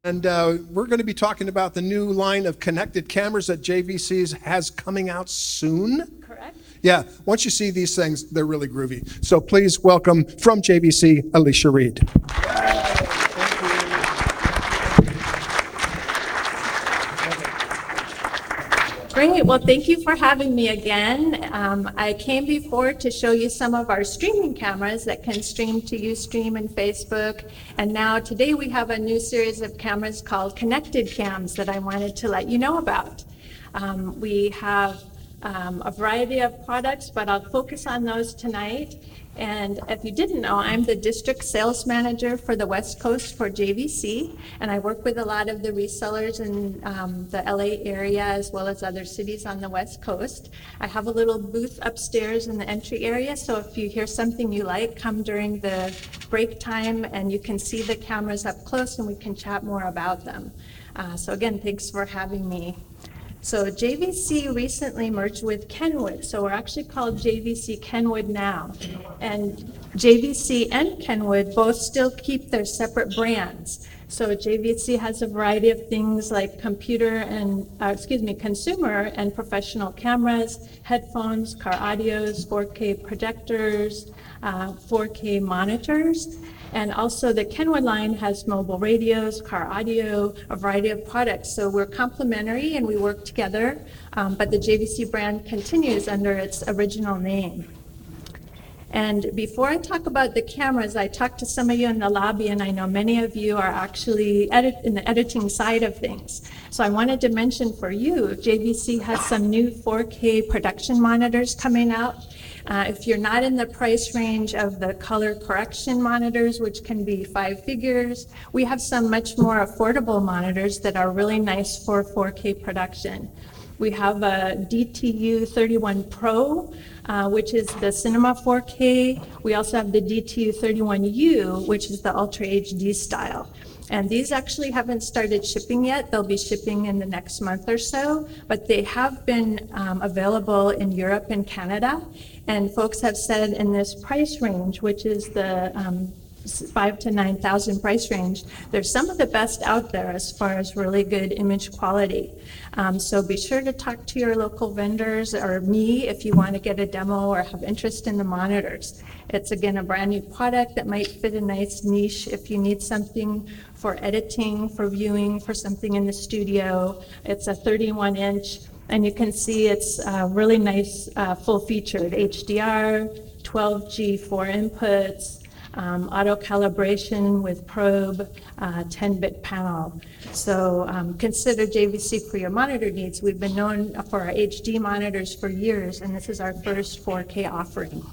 And we're going to be talking about the new line of connected cameras that JVC's has coming out soon. Correct. Yeah, once you see these things, they're really groovy. So please welcome from JVC, Alicia Reed. Great. Well, thank you for having me again. I came before to show you some of our streaming cameras that can stream to Ustream and Facebook. And now today we have a new series of cameras called Connected Cams that I wanted to let you know about. We have a variety of products, but I'll focus on those tonight. And if you didn't know, I'm the district sales manager for the West Coast for JVC, and I work with a lot of the resellers in the LA area as well as other cities on the West Coast. I have a little booth upstairs in the entry area, so if you hear something you like, come during the break time and you can see the cameras up close and we can chat more about them. So again, thanks for having me. So JVC recently merged with Kenwood, so we're actually called JVC Kenwood now. And JVC and Kenwood both still keep their separate brands. So JVC has a variety of things like consumer and professional cameras, headphones, car audios, 4K projectors, 4K monitors. And also the Kenwood line has mobile radios, car audio, a variety of products. So we're complementary and we work together, but the JVC brand continues under its original name. And before I talk about the cameras, I talked to some of you in the lobby, and I know many of you are actually in the editing side of things. So I wanted to mention for you, JVC has some new 4K production monitors coming out. If you're not in the price range of the color correction monitors, which can be 5 figures, we have some much more affordable monitors that are really nice for 4K production. We have a DTU 31 Pro, which is the Cinema 4K. We also have the DTU 31U, which is the Ultra HD style. And these actually haven't started shipping yet. They'll be shipping in the next month or so, but they have been available in Europe and Canada. And folks have said in this price range, which is the 5,000 to 9,000 price range, there's some of the best out there as far as really good image quality. So be sure to talk to your local vendors or me if you want to get a demo or have interest in the monitors. It's again a brand new product that might fit a nice niche if you need something for editing, for viewing, for something in the studio. It's a 31-inch, and you can see it's really nice, full-featured HDR, 12G 4 inputs, auto calibration with probe, 10-bit panel. So consider JVC for your monitor needs. We've been known for our HD monitors for years, and this is our first 4K offering.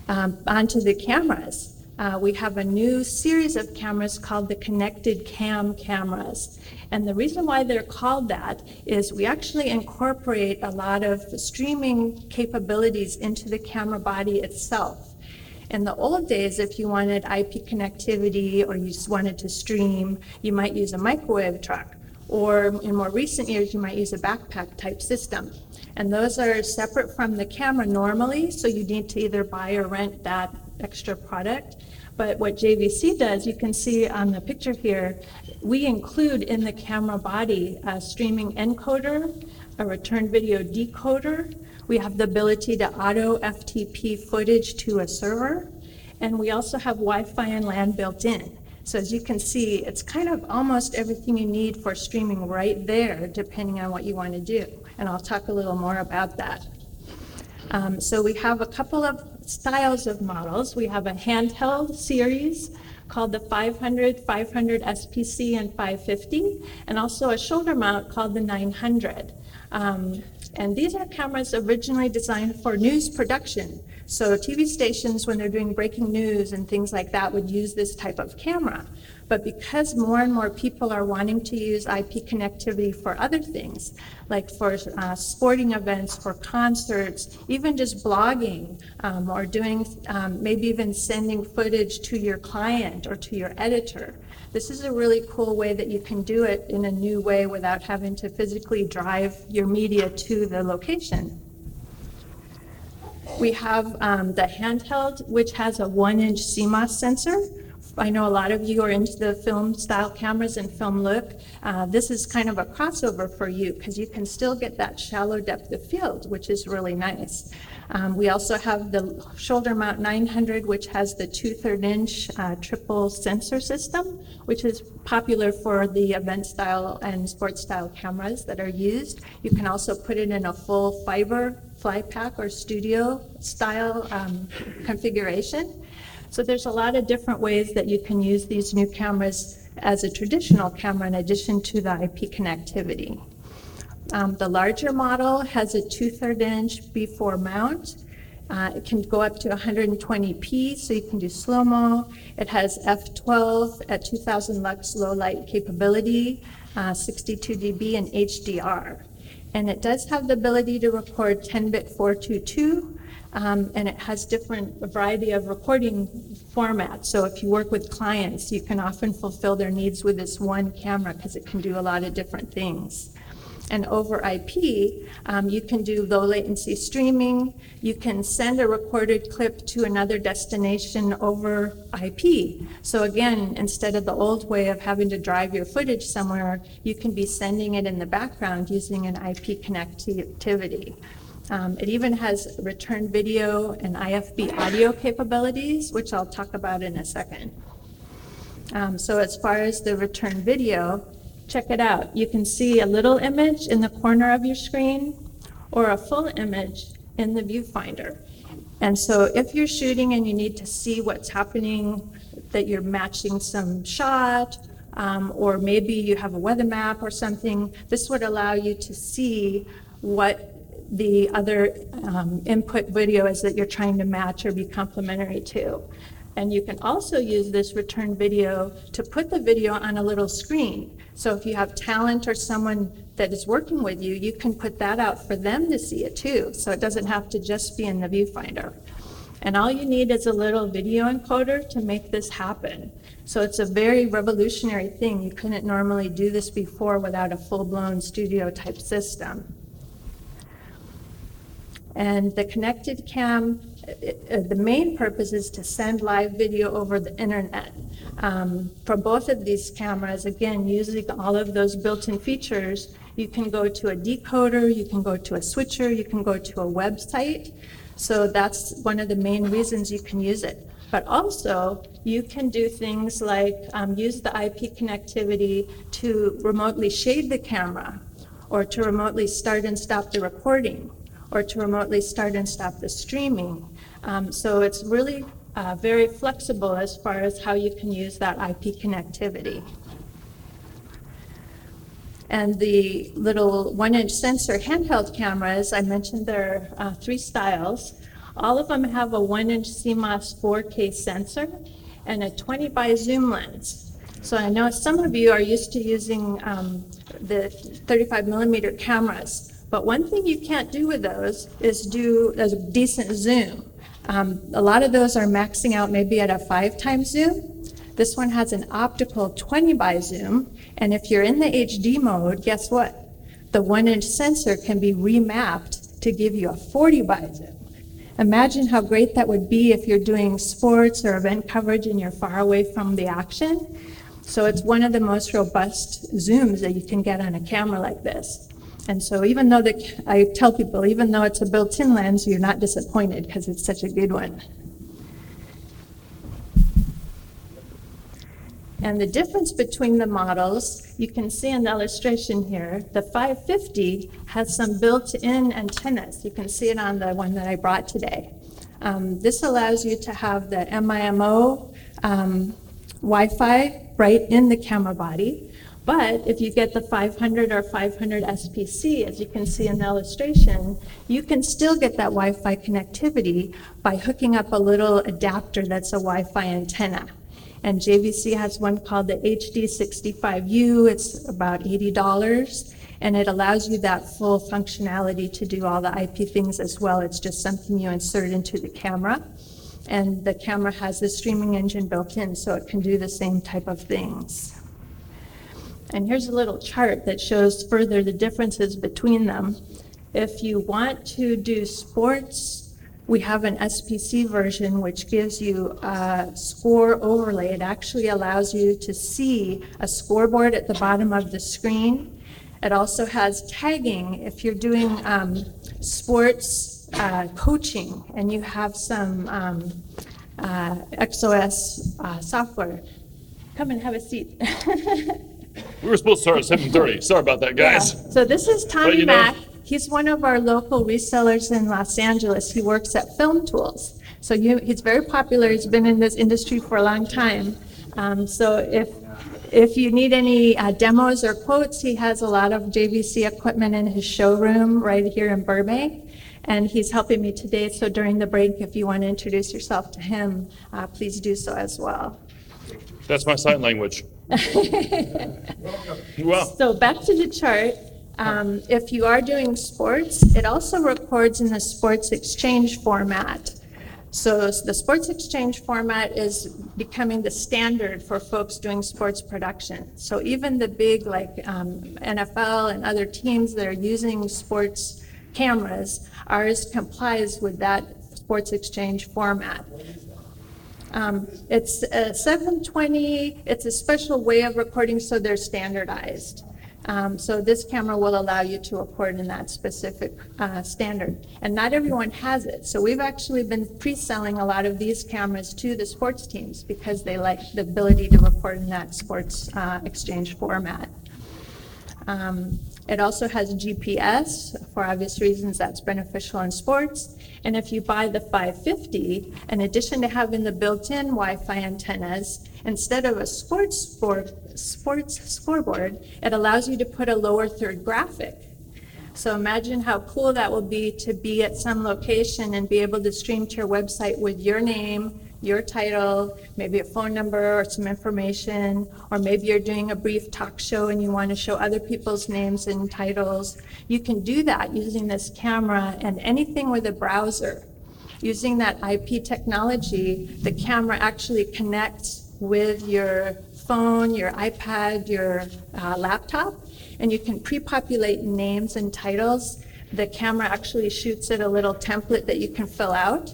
Onto the cameras. We have a new series of cameras called the Connected Cam Cameras. And the reason why they're called that is we actually incorporate a lot of streaming capabilities into the camera body itself. In the old days, if you wanted IP connectivity or you just wanted to stream, you might use a microwave truck. Or in more recent years, you might use a backpack type system. And those are separate from the camera normally, so you need to either buy or rent that extra product. But what JVC does, you can see on the picture here, we include in the camera body a streaming encoder, a return video decoder. We have the ability to auto FTP footage to a server, and we also have Wi-Fi and LAN built in. So as you can see, it's kind of almost everything you need for streaming right there, depending on what you want to do. And I'll talk a little more about that. So we have a couple of styles of models. We have a handheld series called the 500SPC and 550, and also a shoulder mount called the 900. And these are cameras originally designed for news production. So TV stations, when they're doing breaking news and things like that, would use this type of camera. But because more and more people are wanting to use IP connectivity for other things, like for sporting events, for concerts, even just blogging, or doing, maybe even sending footage to your client or to your editor, this is a really cool way that you can do it in a new way without having to physically drive your media to the location. We have the handheld, which has a 1-inch CMOS sensor I know a lot of you are into the film style cameras and film look. This is kind of a crossover for you because you can still get that shallow depth of field, which is really nice. We also have the shoulder mount 900, which has the 2/3 inch triple sensor system, which is popular for the event style and sports style cameras that are used. You can also put it in a full fiber fly pack or studio style configuration. So there's a lot of different ways that you can use these new cameras as a traditional camera in addition to the IP connectivity. The larger model has a 2/3 inch B4 mount. It can go up to 120p, so you can do slow-mo. It has f12 at 2000 lux low light capability, 62 dB and HDR. And it does have the ability to record 10-bit 422, and it has a variety of recording formats. So if you work with clients, you can often fulfill their needs with this one camera because it can do a lot of different things. And over IP, you can do low latency streaming. You can send a recorded clip to another destination over IP. So again, instead of the old way of having to drive your footage somewhere, you can be sending it in the background using an IP connectivity. It even has return video and IFB audio capabilities, which I'll talk about in a second. So as far as the return video, check it out. You can see a little image in the corner of your screen or a full image in the viewfinder. And so if you're shooting and you need to see what's happening, that you're matching some shot, or maybe you have a weather map or something, this would allow you to see what the other input video is that you're trying to match or be complementary to. And you can also use this return video to put the video on a little screen. So if you have talent or someone that is working with you, you can put that out for them to see it too. So it doesn't have to just be in the viewfinder. And all you need is a little video encoder to make this happen. So it's a very revolutionary thing. You couldn't normally do this before without a full-blown studio type system. And the connected cam, the main purpose is to send live video over the internet. For both of these cameras, again, using all of those built-in features, you can go to a decoder, you can go to a switcher, you can go to a website. So that's one of the main reasons you can use it. But also, you can do things like use the IP connectivity to remotely shade the camera, or to remotely start and stop the recording, or to remotely start and stop the streaming. So it's really very flexible as far as how you can use that IP connectivity. And the little 1-inch sensor handheld cameras, I mentioned there are 3 styles. All of them have a 1-inch CMOS 4K sensor and a 20 by zoom lens. So I know some of you are used to using the 35mm cameras. But one thing you can't do with those is do a decent zoom. A lot of those are maxing out maybe at a 5x zoom. This one has an optical 20 by zoom, and if you're in the HD mode, guess what? The 1-inch sensor can be remapped to give you a 40 by zoom. Imagine how great that would be if you're doing sports or event coverage and you're far away from the action. So it's one of the most robust zooms that you can get on a camera like this. And so even though I tell people, even though it's a built-in lens, you're not disappointed because it's such a good one. And the difference between the models, you can see in the illustration here, the 550 has some built-in antennas. You can see it on the one that I brought today. This allows you to have the MIMO Wi-Fi right in the camera body. But if you get the 500 or 500SPC, as you can see in the illustration, you can still get that Wi-Fi connectivity by hooking up a little adapter that's a Wi-Fi antenna. And JVC has one called the HD65U. It's about $80, and it allows you that full functionality to do all the IP things as well. It's just something you insert into the camera. And the camera has the streaming engine built in, so it can do the same type of things. And here's a little chart that shows further the differences between them. If you want to do sports We have an SPC version which gives you a score overlay. It actually allows you to see a scoreboard at the bottom of the screen. It also has tagging if you're doing sports coaching and you have some XOS software. Come and have a seat. We were supposed to start at 7:30. Sorry about that, guys. Yeah. So this is Tommy you know- Mack. He's one of our local resellers in Los Angeles. He works at Film Tools. So he's very popular. He's been in this industry for a long time. So if you need any demos or quotes, he has a lot of JVC equipment in his showroom right here in Burbank. And he's helping me today. So during the break, if you want to introduce yourself to him, please do so as well. That's my sign language. Well, So back to the chart. If you are doing sports, it also records in the sports exchange format. So the sports exchange format is becoming the standard for folks doing sports production. So even the big like NFL and other teams that are using sports cameras, ours complies with that sports exchange format. It's a 720, it's a special way of recording, so they're standardized. So this camera will allow you to record in that specific standard. And not everyone has it. So we've actually been pre-selling a lot of these cameras to the sports teams because they like the ability to record in that sports exchange format. It also has GPS. For obvious reasons, that's beneficial in sports. And if you buy the 550, in addition to having the built-in Wi-Fi antennas, instead of a sports scoreboard, it allows you to put a lower third graphic. So imagine how cool that will be to be at some location and be able to stream to your website with your name, your title, maybe a phone number or some information, or maybe you're doing a brief talk show and you want to show other people's names and titles. You can do that using this camera and anything with a browser. Using that IP technology, the camera actually connects with your phone, your iPad, your laptop, and you can pre-populate names and titles. The camera actually shoots it a little template that you can fill out.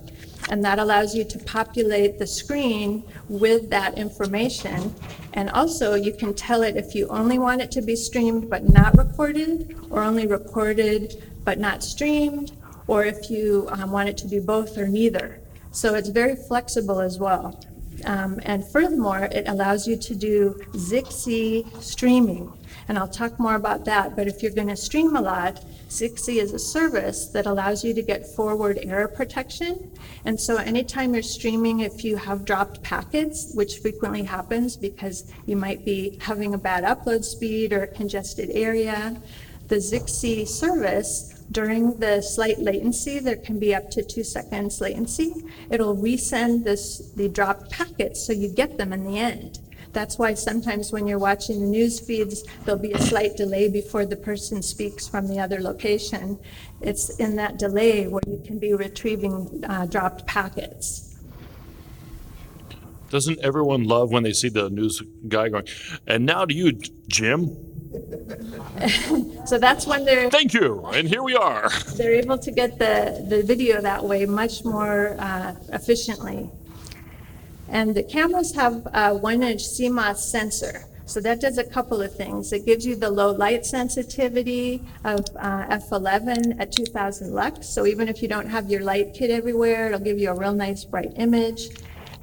And that allows you to populate the screen with that information. And also you can tell it if you only want it to be streamed but not recorded, or only recorded but not streamed, or if you want it to do both or neither. So it's very flexible as well. And furthermore, it allows you to do Sixy streaming. And I'll talk more about that, but if you're going to stream a lot, Sixy is a service that allows you to get forward error protection. And so anytime you're streaming, if you have dropped packets, which frequently happens because you might be having a bad upload speed or a congested area, the Sixy service, during the slight latency, there can be up to 2 seconds latency, it'll resend the dropped packets so you get them in the end. That's why sometimes when you're watching the news feeds, there'll be a slight delay before the person speaks from the other location. It's in that delay where you can be retrieving dropped packets. doesn't everyone love when they see the news guy going, and now to you, Jim? So that's when they're Thank you, and here we are. able to get the video that way much more efficiently. And the cameras have a 1-inch CMOS sensor. So that does a couple of things. It gives you the low light sensitivity of f11 at 2000 lux. So even if you don't have your light kit everywhere, it'll give you a real nice bright image.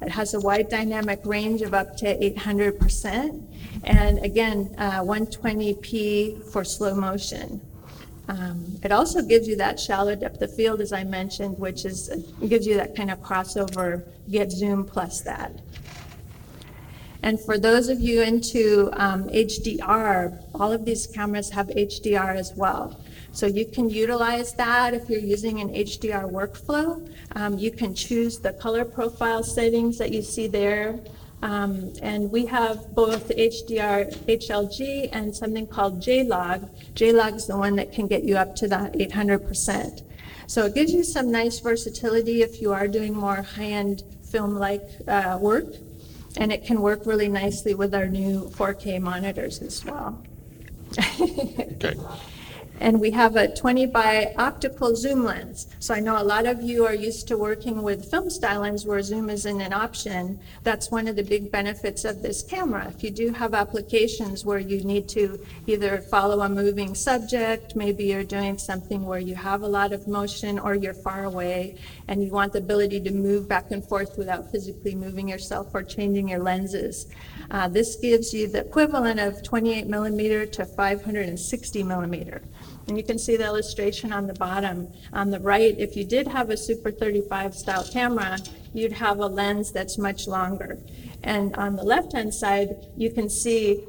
It has a wide dynamic range of up to 800%. And again, 120p for slow motion. It also gives you that shallow depth of field, as I mentioned, which gives you that kind of crossover, get zoom plus that. And for those of you into HDR, all of these cameras have HDR as well. So you can utilize that if you're using an HDR workflow. You can choose the color profile settings that you see there. And we have both HDR, HLG, and something called JLog. JLog is the one that can get you up to that 800%. So it gives you some nice versatility if you are doing more high-end film-like work. And it can work really nicely with our new 4K monitors as well. Okay. And we have a 20 by optical zoom lens. So I know a lot of you are used to working with film style lens where zoom isn't an option. That's one of the big benefits of this camera. If you do have applications where you need to either follow a moving subject, maybe you're doing something where you have a lot of motion or you're far away and you want the ability to move back and forth without physically moving yourself or changing your lenses. This gives you the equivalent of 28 millimeter to 560 millimeter. And you can see the illustration on the bottom. On the right, if you did have a Super 35 style camera, you'd have a lens that's much longer. And on the left-hand side, you can see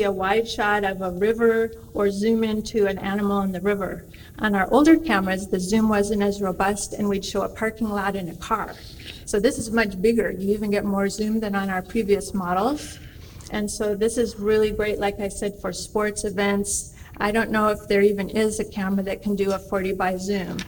a wide shot of a river or zoom into an animal in the river. On our older cameras, the zoom wasn't as robust and we'd show a parking lot and a car. So this is much bigger. You even get more zoom than on our previous models. And so this is really great, like I said, for sports events. I don't know if there even is a camera that can do a 40 by zoom.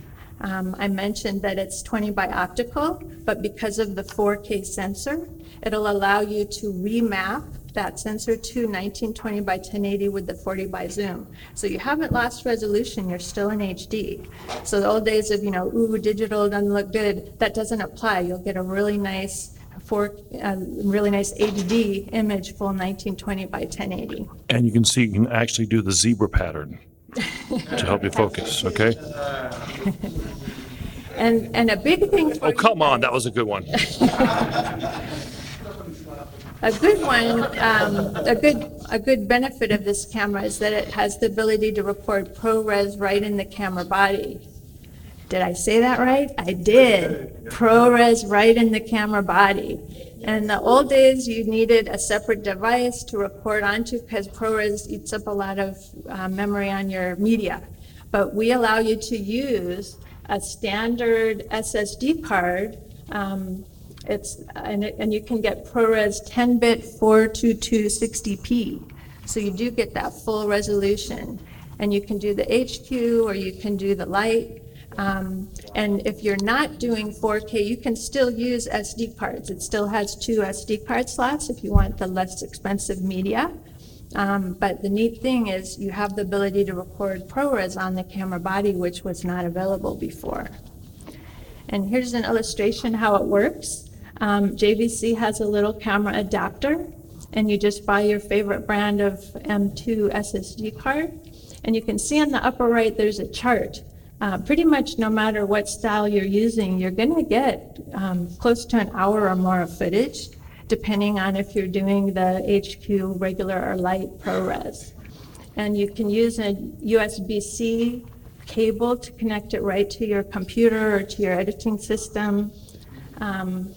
I mentioned that it's 20 by optical, but because of the 4K sensor, it'll allow you to remap that sensor to 1920 by 1080 with the 40 by zoom. So you haven't lost resolution, you're still in HD. So the old days of, ooh, digital doesn't look good, that doesn't apply. You'll get a really nice HD image, full 1920 by 1080. And you can actually do the zebra pattern to help you focus, okay? And a big thing for Oh, come on, that was a good one. A good one, a good benefit of this camera is that it has the ability to record ProRes right in the camera body. Did I say that right? I did. ProRes right in the camera body. And in the old days, you needed a separate device to record onto because ProRes eats up a lot of memory on your media. But we allow you to use a standard SSD card. And you can get ProRes 10-bit 42260p. So you do get that full resolution. And you can do the HQ or you can do the light. And if you're not doing 4K, you can still use SD cards. It still has 2 SD card slots if you want the less expensive media. But the neat thing is you have the ability to record ProRes on the camera body, which was not available before. And here's an illustration how it works. JVC has a little camera adapter, and you just buy your favorite brand of M2 SSD card. And you can see on the upper right, there's a chart. Pretty much no matter what style you're using, you're going to get close to an hour or more of footage, depending on if you're doing the HQ, regular, or light ProRes. And you can use a USB-C cable to connect it right to your computer or to your editing system.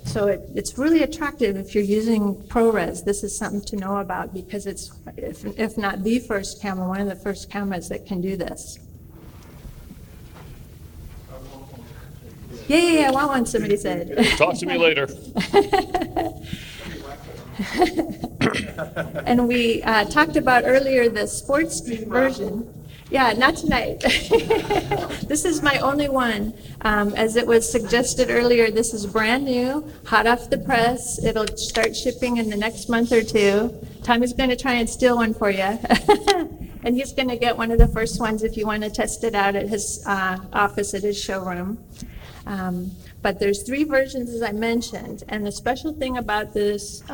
So it's really attractive if you're using ProRes. This is something to know about because it's, if not the first camera, one of the first cameras that can do this. Yeah, I want one, somebody said. Talk to me later. And we talked about earlier the sports version. Yeah, not tonight. This is my only one. As it was suggested earlier, this is brand new, hot off the press. It'll start shipping in the next month or two. Tommy's going to try and steal one for you. And he's going to get one of the first ones if you want to test it out at his office at his showroom. But there's 3 versions, as I mentioned, and the special thing about this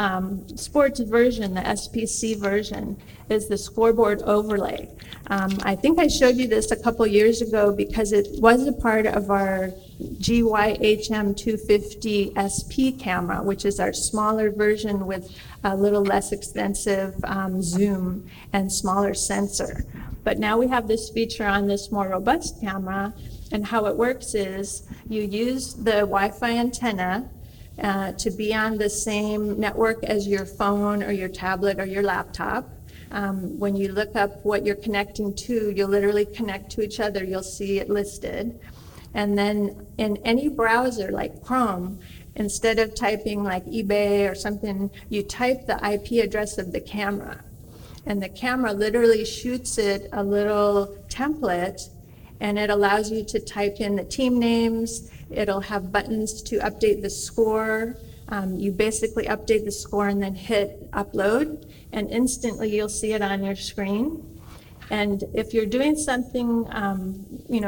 sports version, the SPC version, is the scoreboard overlay. I think I showed you this a couple years ago because it was a part of our GY-HM550 SP camera, which is our smaller version with a little less expensive zoom and smaller sensor. But now we have this feature on this more robust camera. And how it works is you use the Wi-Fi antenna to be on the same network as your phone or your tablet or your laptop. When you look up what you're connecting to, you'll literally connect to each other. You'll see it listed. And then in any browser like Chrome, instead of typing like eBay or something, you type the IP address of the camera. And the camera literally shoots it a little template, and it allows you to type in the team names. It'll have buttons to update the score. You basically update the score and then hit upload, and instantly you'll see it on your screen. And if you're doing something,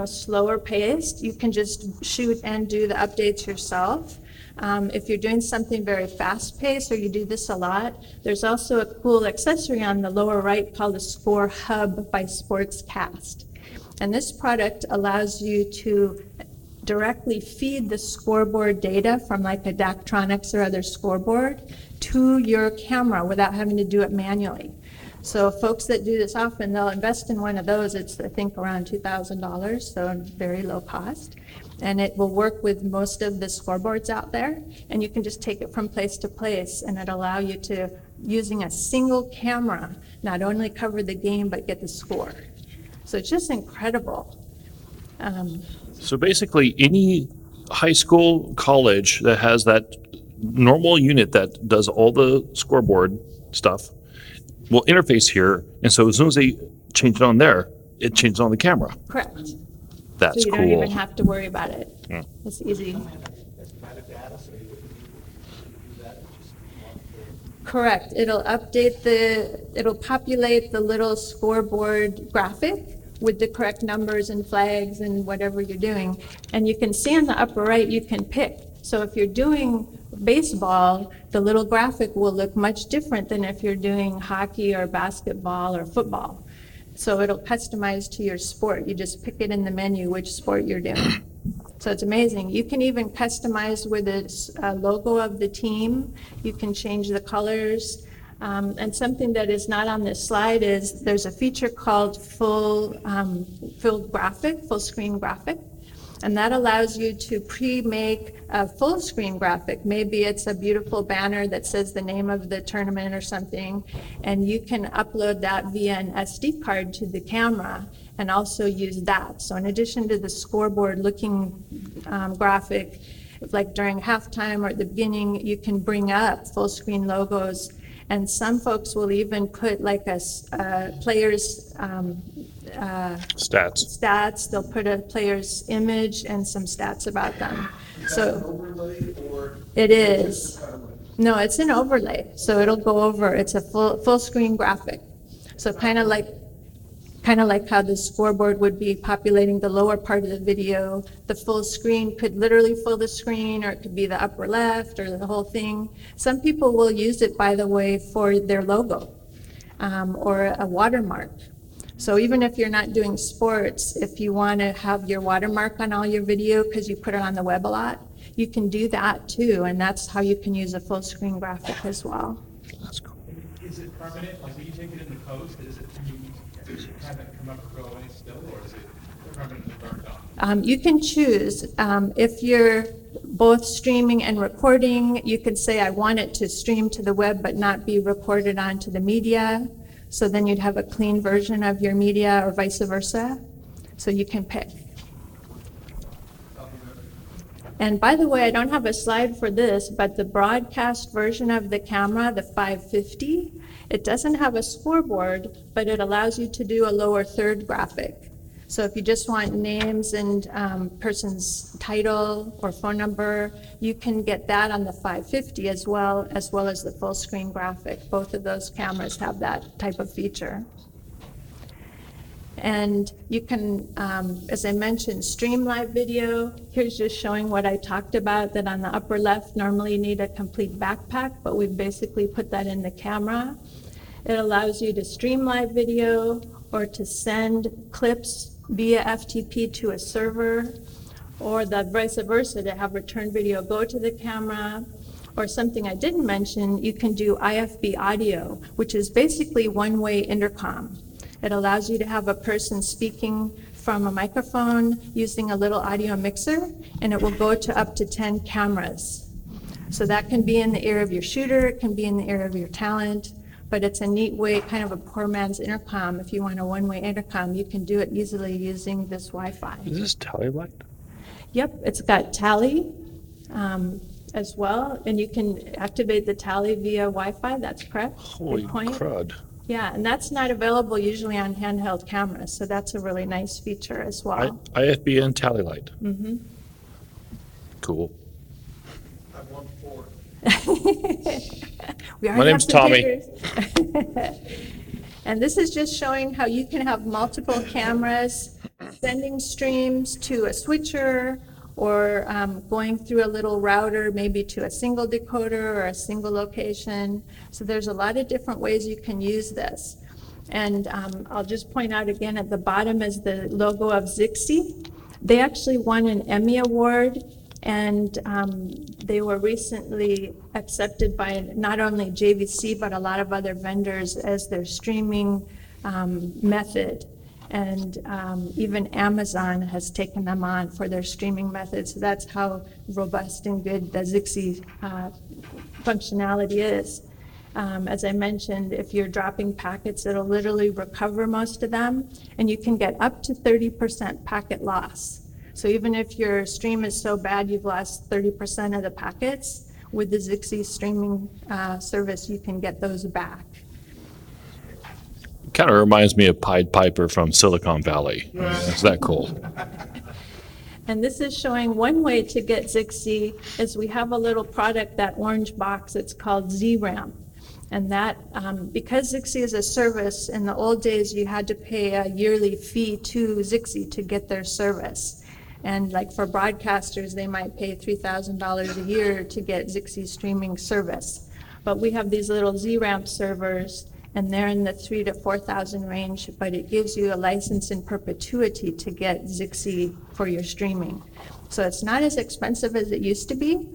slower paced, you can just shoot and do the updates yourself. If you're doing something very fast paced, or you do this a lot, there's also a cool accessory on the lower right called the Score Hub by Sportscast. And this product allows you to directly feed the scoreboard data from like a Daktronics or other scoreboard to your camera without having to do it manually. So folks that do this often, they'll invest in one of those. It's, I think, around $2,000, so very low cost. And it will work with most of the scoreboards out there. And you can just take it from place to place, and it'll allow you to, using a single camera, not only cover the game, but get the score. So it's just incredible. So basically, any high school, college that has that normal unit that does all the scoreboard stuff will interface here, and so as soon as they change it on there, it changes on the camera. Correct. That's So you cool. don't even have to worry about it. Yeah. It's easy. Correct. It'll populate the little scoreboard graphic with the correct numbers and flags and whatever you're doing. And you can see on the upper right, you can pick. So if you're doing baseball, the little graphic will look much different than if you're doing hockey or basketball or football. So it'll customize to your sport. You just pick it in the menu which sport you're doing. So it's amazing. You can even customize with a logo of the team. You can change the colors. And something that is not on this slide is there's a feature called full screen graphic. And that allows you to pre-make a full screen graphic. Maybe it's a beautiful banner that says the name of the tournament or something, and you can upload that via an SD card to the camera and also use that. So in addition to the scoreboard looking graphic, like during halftime or at the beginning, you can bring up full screen logos. And some folks will even put like a player's stats. They'll put a player's image and some stats about them. So it is. No, it's an overlay. So it'll go over. It's a full screen graphic. So kind of like how the scoreboard would be populating the lower part of the video. The full screen could literally fill the screen, or it could be the upper left or the whole thing. Some people will use it, by the way, for their logo or a watermark. So even if you're not doing sports, if you want to have your watermark on all your video because you put it on the web a lot, you can do that too, and that's how you can use a full screen graphic as well. That's cool. Is it permanent? Like when you take it in the post, is it you have it come up or go away still, or is it permanently burned off? You can choose. If you're both streaming and recording, you could say, I want it to stream to the web but not be recorded onto the media. So then you'd have a clean version of your media, or vice versa. So you can pick. And by the way, I don't have a slide for this, but the broadcast version of the camera, the 550, it doesn't have a scoreboard, but it allows you to do a lower third graphic. So if you just want names and person's title or phone number, you can get that on the 550 as well as the full screen graphic. Both of those cameras have that type of feature. And you can, as I mentioned, stream live video. Here's just showing what I talked about, that on the upper left, normally you need a complete backpack, but we've basically put that in the camera. It allows you to stream live video or to send clips via FTP to a server, or the vice versa, to have return video go to the camera. Or something I didn't mention, you can do IFB audio, which is basically one-way intercom. It allows you to have a person speaking from a microphone using a little audio mixer, and it will go to up to 10 cameras. So that can be in the ear of your shooter, it can be in the ear of your talent, but it's a neat way, kind of a poor man's intercom. If you want a one-way intercom, you can do it easily using this Wi-Fi. Is this tally light? Yep, it's got tally as well, and you can activate the tally via Wi-Fi. That's correct. Holy Good point. crud. Yeah, and that's not available usually on handheld cameras, so that's a really nice feature as well. IFB and tally light. Mm-hmm. Cool. I want four. We My already name's have some Tommy. takers. And this is just showing how you can have multiple cameras sending streams to a switcher or going through a little router, maybe to a single decoder or a single location. So there's a lot of different ways you can use this. And I'll just point out again, at the bottom is the logo of Sixy. They actually won an Emmy Award, and they were recently accepted by not only JVC, but a lot of other vendors as their streaming method. And even Amazon has taken them on for their streaming method. So that's how robust and good the Sixy functionality is. As I mentioned, if you're dropping packets, it'll literally recover most of them, and you can get up to 30% packet loss. So even if your stream is so bad you've lost 30% of the packets, with the Sixy streaming service, you can get those back. Kind of reminds me of Pied Piper from Silicon Valley. Is that cool? And this is showing one way to get Sixy is we have a little product, that orange box, it's called Z-Ramp. And that, because Sixy is a service, in the old days you had to pay a yearly fee to Sixy to get their service. And like for broadcasters, they might pay $3,000 a year to get Sixy streaming service. But we have these little Z-Ramp servers, and they're in the $3,000 to $4,000 range, but it gives you a license in perpetuity to get Sixy for your streaming. So it's not as expensive as it used to be.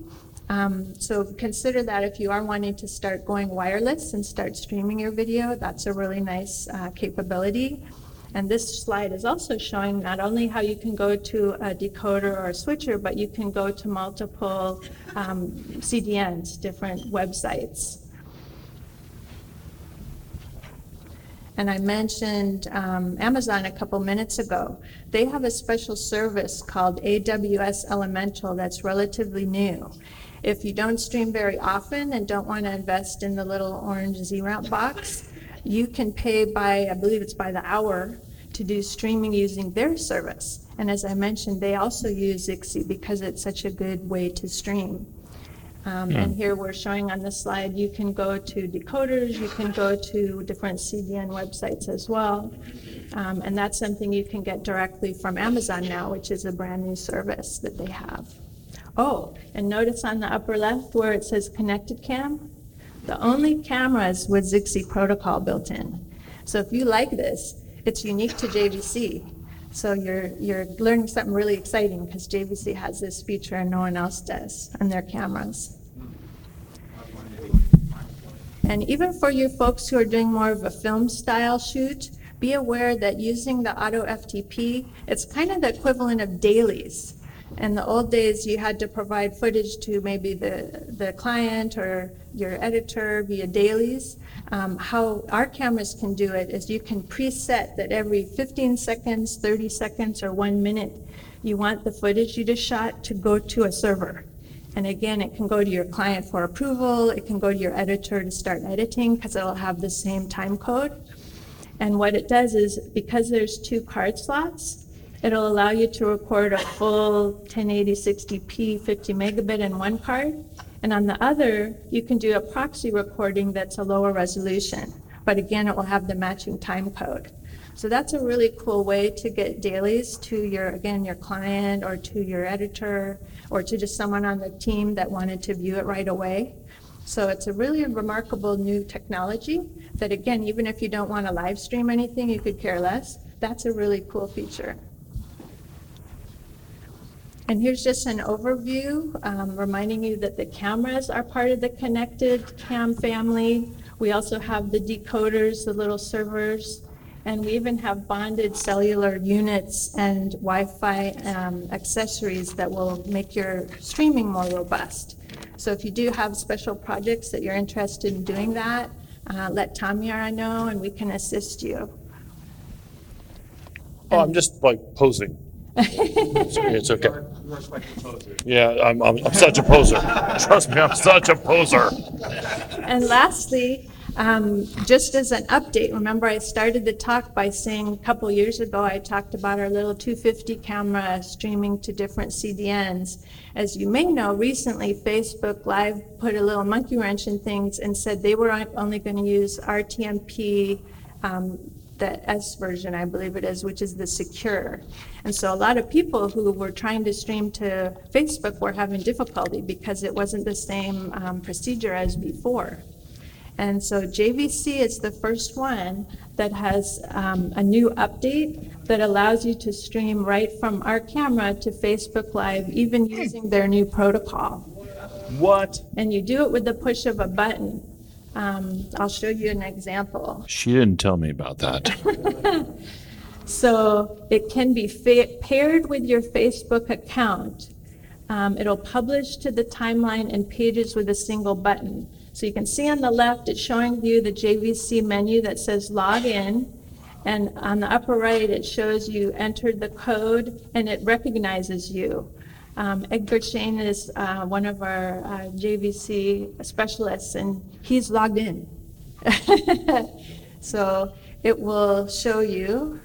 So consider that if you are wanting to start going wireless and start streaming your video, that's a really nice capability. And this slide is also showing not only how you can go to a decoder or a switcher, but you can go to multiple CDNs, different websites. And I mentioned Amazon a couple minutes ago. They have a special service called AWS Elemental that's relatively new. If you don't stream very often and don't want to invest in the little orange Z-Ramp box, you can pay by, I believe it's by the hour, to do streaming using their service. And as I mentioned, they also use Sixy because it's such a good way to stream. And here we're showing on this slide, you can go to decoders, you can go to different CDN websites as well. And that's something you can get directly from Amazon now, which is a brand new service that they have. Oh, and notice on the upper left where it says Connected Cam, the only cameras with Sixy protocol built in. So if you like this, it's unique to JVC. So you're learning something really exciting because JVC has this feature and no one else does on their cameras. And even for you folks who are doing more of a film style shoot, be aware that using the auto FTP, it's kind of the equivalent of dailies. In the old days, you had to provide footage to maybe the client or your editor via dailies. How our cameras can do it is you can preset that every 15 seconds, 30 seconds, or 1 minute, you want the footage you just shot to go to a server. And again, it can go to your client for approval. It can go to your editor to start editing because it'll have the same time code. And what it does is, because there's 2 card slots, it'll allow you to record a full 1080 60p 50 megabit in one card. And on the other, you can do a proxy recording that's a lower resolution. But again, it will have the matching time code. So that's a really cool way to get dailies to your, again, your client or to your editor or to just someone on the team that wanted to view it right away. So it's a really remarkable new technology that, again, even if you don't want to live stream anything, you could care less. That's a really cool feature. And here's just an overview, reminding you that the cameras are part of the Connected Cam family. We also have the decoders, the little servers, and we even have bonded cellular units and Wi-Fi accessories that will make your streaming more robust. So if you do have special projects that you're interested in doing that, let Tamara know and we can assist you. Oh, I'm just like posing. It's okay. Yeah, I'm such a poser. Trust me, I'm such a poser. And lastly, just as an update, remember I started the talk by saying a couple years ago I talked about our little 250 camera streaming to different CDNs. As you may know, recently Facebook Live put a little monkey wrench in things and said they were only going to use RTMP the S version, I believe it is, which is the secure. And so a lot of people who were trying to stream to Facebook were having difficulty because it wasn't the same procedure as before. And so JVC is the first one that has a new update that allows you to stream right from our camera to Facebook Live, even using their new protocol. What? And you do it with the push of a button. I'll show you an example. She didn't tell me about that. So it can be paired with your Facebook account. It'll publish to the timeline and pages with a single button. So you can see on the left, it's showing you the JVC menu that says log in. And on the upper right, it shows you entered the code and it recognizes you. Edgar Shane is one of our JVC specialists, and he's logged in. So it will show you,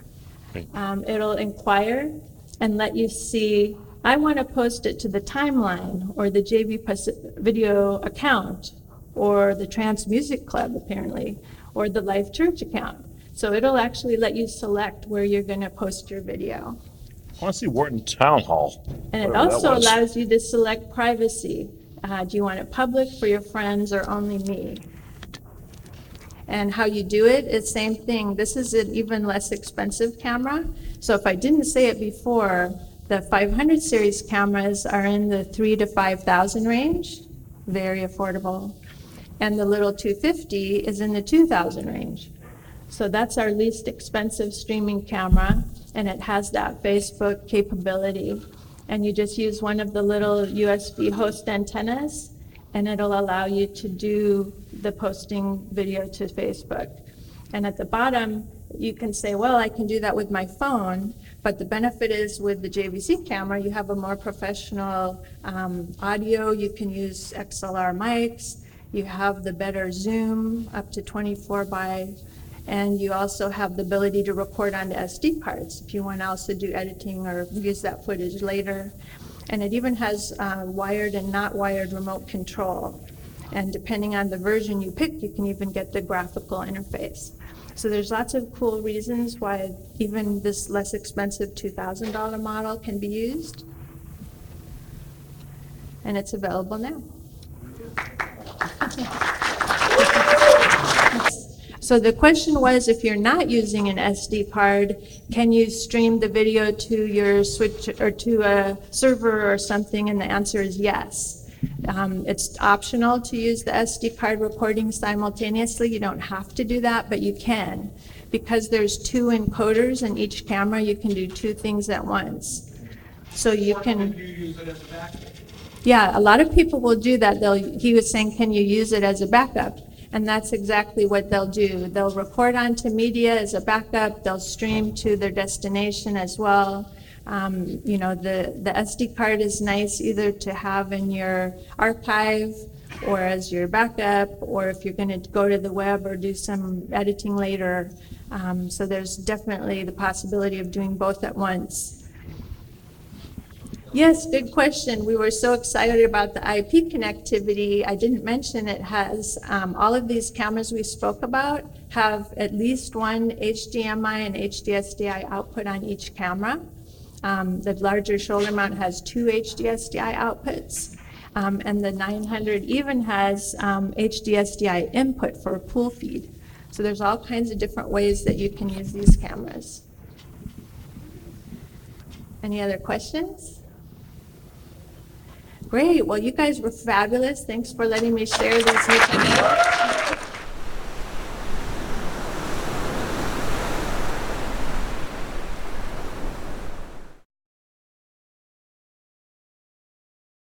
it'll inquire and let you see, I want to post it to the timeline or the JV video account or the Trance Music Club, apparently, or the Life Church account. So it'll actually let you select where you're going to post your video. I want to see Horton Town Hall. And it whatever that also was. allows you to select privacy. Do you want it public for your friends or only me? And how you do it is same thing. This is an even less expensive camera. So if I didn't say it before, the 500 series cameras are in the 3,000 to 5,000 range, very affordable. And the little 250 is in the 2,000 range. So that's our least expensive streaming camera, and it has that Facebook capability. And you just use one of the little USB host antennas, and it'll allow you to do the posting video to Facebook. And at the bottom, you can say, well, I can do that with my phone, but the benefit is with the JVC camera, you have a more professional audio. You can use XLR mics. You have the better zoom, up to 24 by, and you also have the ability to record onto SD cards if you want to also do editing or use that footage later. And it even has wired and not wired remote control. And depending on the version you pick, you can even get the graphical interface. So there's lots of cool reasons why even this less expensive $2,000 model can be used. And it's available now. So the question was, if you're not using an SD card, can you stream the video to your switch or to a server or something? And the answer is yes. It's optional to use the SD card recording simultaneously. You don't have to do that, but you can. Because there's two encoders in each camera, you can do two things at once. So you can... You use it as a backup. Yeah, a lot of people will do that. He was saying, can you use it as a backup? And that's exactly what they'll do. They'll record onto media as a backup. They'll stream to their destination as well. You know, the SD card is nice either to have in your archive or as your backup, or if you're going to go to the web or do some editing later. So there's definitely the possibility of doing both at once. Yes, good question. We were so excited about the IP connectivity. I didn't mention it has, all of these cameras we spoke about have at least one HDMI and HDSDI output on each camera. The larger shoulder mount has two HDSDI outputs. And the 900 even has HDSDI input for a pool feed. So there's all kinds of different ways that you can use these cameras. Any other questions? Great. Well, you guys were fabulous. Thanks for letting me share these new cameras.